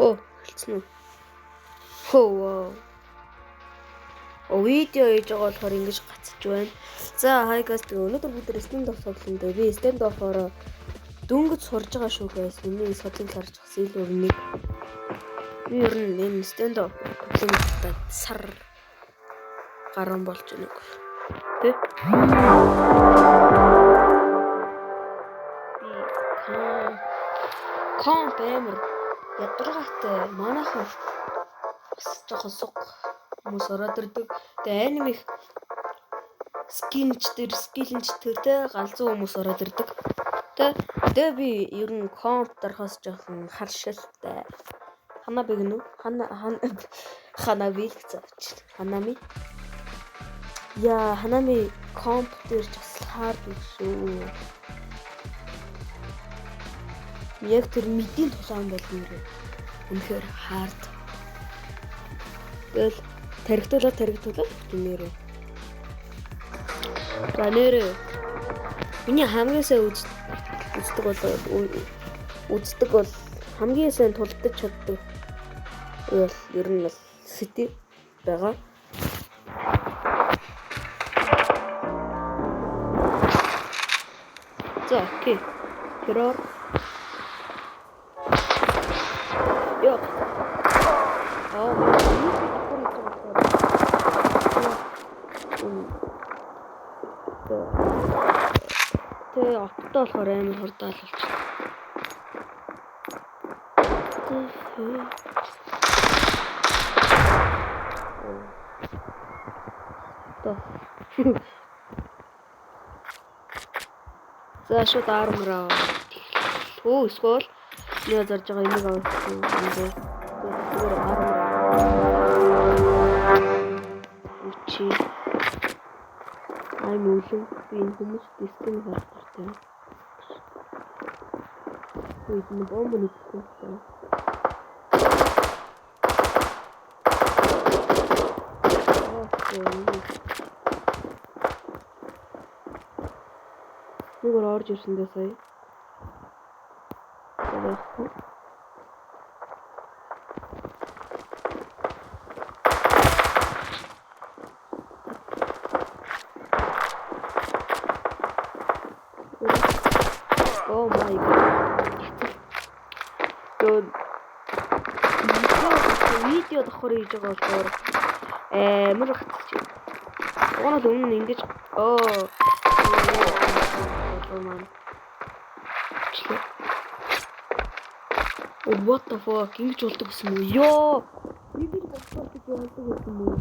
Оо, хэлсэн үү? Хөө. Видео хийж байгаа болохоор ингэж гацж байна. За, хай гайс өнөөдөр бид stand-up тоглоно дээ. Би stand-up-ороо дөнгөж сурж байгаа шүү guys. Миний содлыг харж бас илүү нэг. Би ер нь энэ stand-up тоглоомтой сар гарan болж байна уу? Тэ? Комп эмэр ядаргаатай манайхан бас жоохон суг хүмүүс ороод ирдэг. Тэгээ анимих скилч төр тэ галзуу хүмүүс ороод ирдэг. Тэгээ би ер нь комп дарахаас жоохон харшилтай. Ханаа бигнү? Ханаа биг завч. Ханами. Яа, ханами комп дээр ч бас хаард шүү. Яг тэр мэдийн тулаан бол нэрээ үнэхээр хард. Тэгэл таригтуулаад нэрээ. За нэрээ. Миний хамгийн сайн үздэг бол хамгийн сайн тулдаж чаддаг. Бол ер нь бол City байгаа. За, окей. Тэрээр Yo. Oh, Тэ октоо болохоор амар хурдаал болчихсон. За шууд армраа. Оо, скол. Яа зарж байгаа энийг авчихсан юм дээ. Тэр армраа. Үчи. Ай мөлөө би энэ хүмүүс дискэн харах хэрэгтэй. Ой, энэ бомб нүгтэй. Нүгээр орж ирсэндээ сая. Oh my god. Видео давхар хийж байгаа болохоор амар хатчих. Угаал өмнө ингэж What the fuck? Ингэж болдог гэсэн үү? Ёо! Видео болдог гэсэн үү?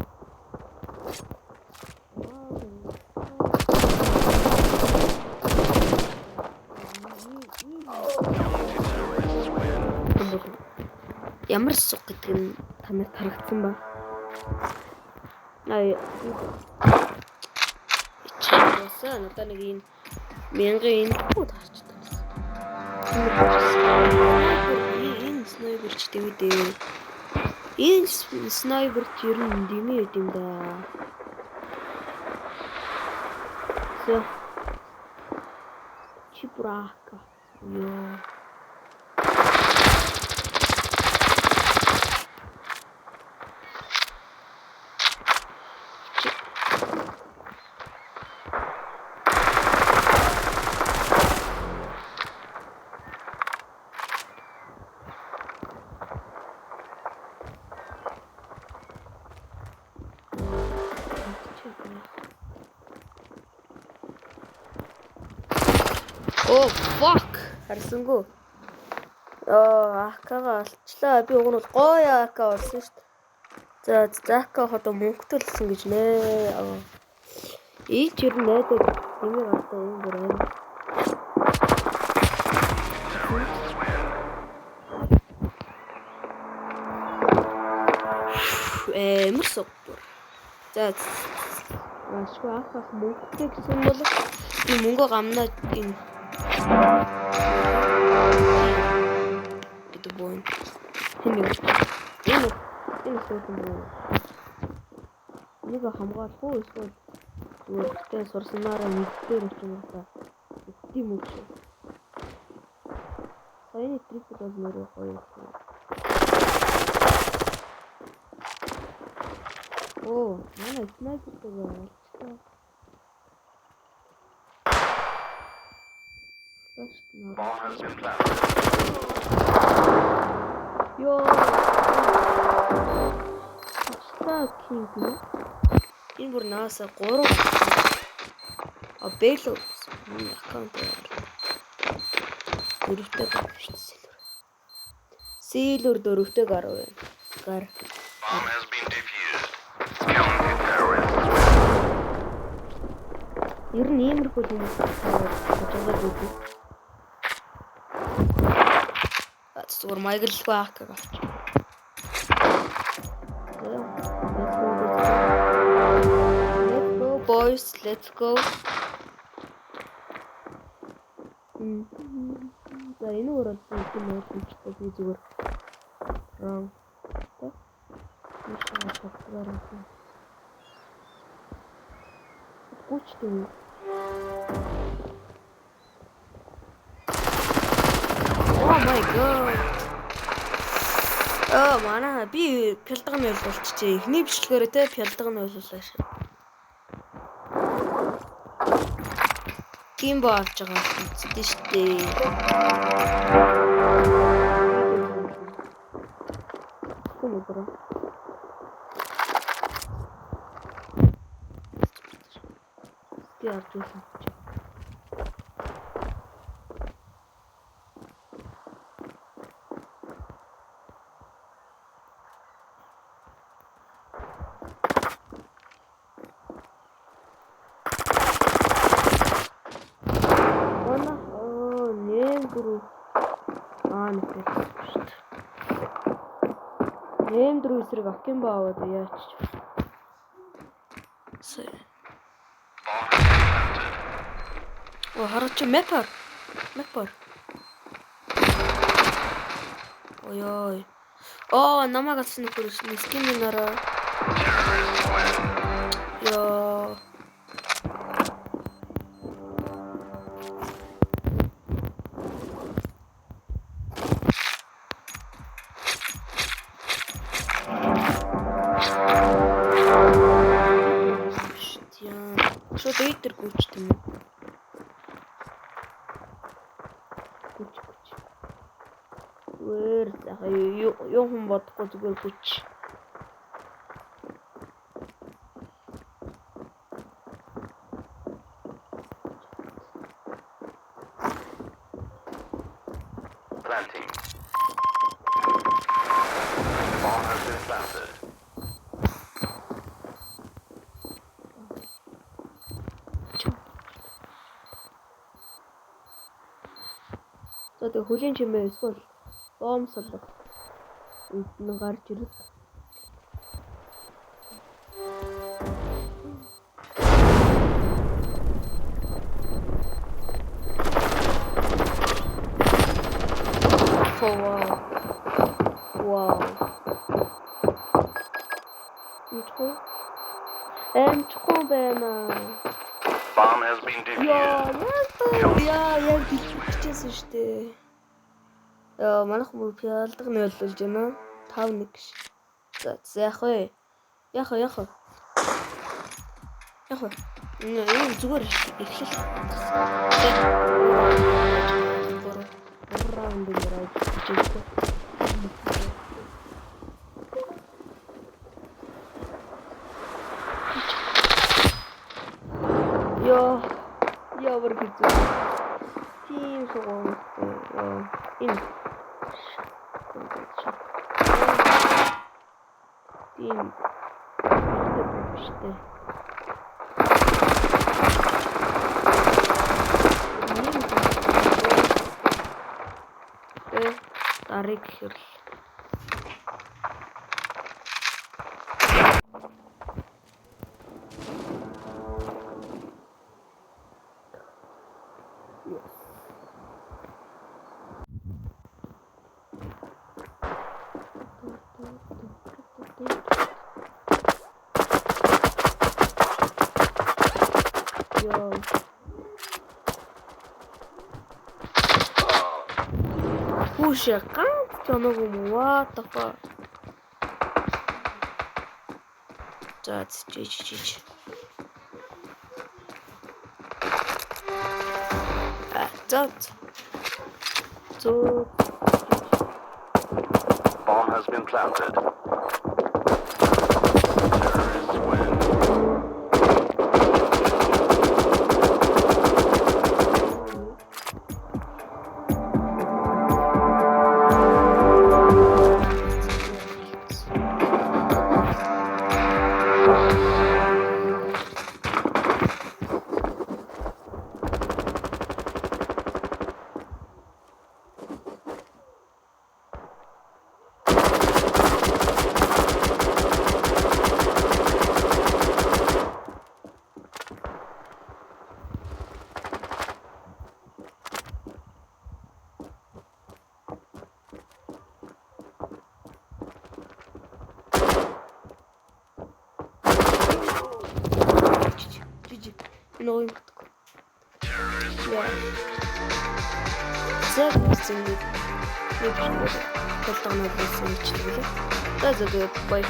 Ямар суг гэдэг нь тамирт харагдсан ба. Ичээсээ надад нэг юм 1000 инпут харчдаг. Энэ снайпер ч дэмэдээ. Энэ снайпер ч ер нь дэмээд юм да. Всё. Чипрака. Ёо. Oh fuck. Харсангүй. АК-га олчлаа. Би уг нь бол гоё АК олсон шүү дээ. За АК одоо мөнгөтэй болсон гэж нэ. Ийч ер нь найдад нэмэр одоо юм байна. Мөрсөг. За ашгүй АК мөнгөтэй гэсэн бол би мөнгө гамнаа энэ гэдэг бон. Энэ суусан боо. Нэг хамгаалах уу эсвэл зүгээр сурсанаараа мэддээр очив та. Тийм үү? Саяны трипл бол нэрээ гоё. Оо, манай снайпертэй болчихлоо. Ёо. Кинг. Энэ бүр нааса 3 бэло аккаунт дөрөвтэй гарчихсан. Сэлүр дөрөвтэй гар байна. Гар. Ер нь иймэрхүү юм болоод үү. Зүгээр майглахгүй авах гэж авч. Let's go boys, let's go. За энэ ураад тийм ойлгомжтой би зүгээр рам. Гүчтэй. Oh my god. Манай би пялдаг нь ойлголцчихээ. Эхний бичлэгээрээ те пялдаг нь ойлголоо шээ. Ким баавж байгаа үстэй штэ. Кумбро. Яарчсан. Нэмдрүү эсрэг аким баавад яач. Хараач мэпар. Ой. Намайг алсан нөхөр скин минараа. Ёо. Что дейтер гүчт юм уу? Гүч. Зүгээр юу хүн бодохгүй зүгээр гүч. Planting. Bomb has been planted. Одоо хөлийн чимээ эсвэл боомсолох үед нь гарч ирэх. Wow. Чухал байна. Bomb has been defused. Яа, бичсэн шүү дээ. Манайх мөр пялдаг нь ойлуулж байна. 5-1 гэж. За яах вэ? Яах вэ? Энэ зүгээр эхлэх. Раунд играть. Я выргицу. Тим согон. Ин. Тим. Тарик хэр. Пуша, what the fuck? За чиж. За. Bomb has been planted. Terrorists win. Жижиг. Энэ ой мэдгүй. За зингээ. Нэг болтогноо болсон ч тийм. За тэгээд бай.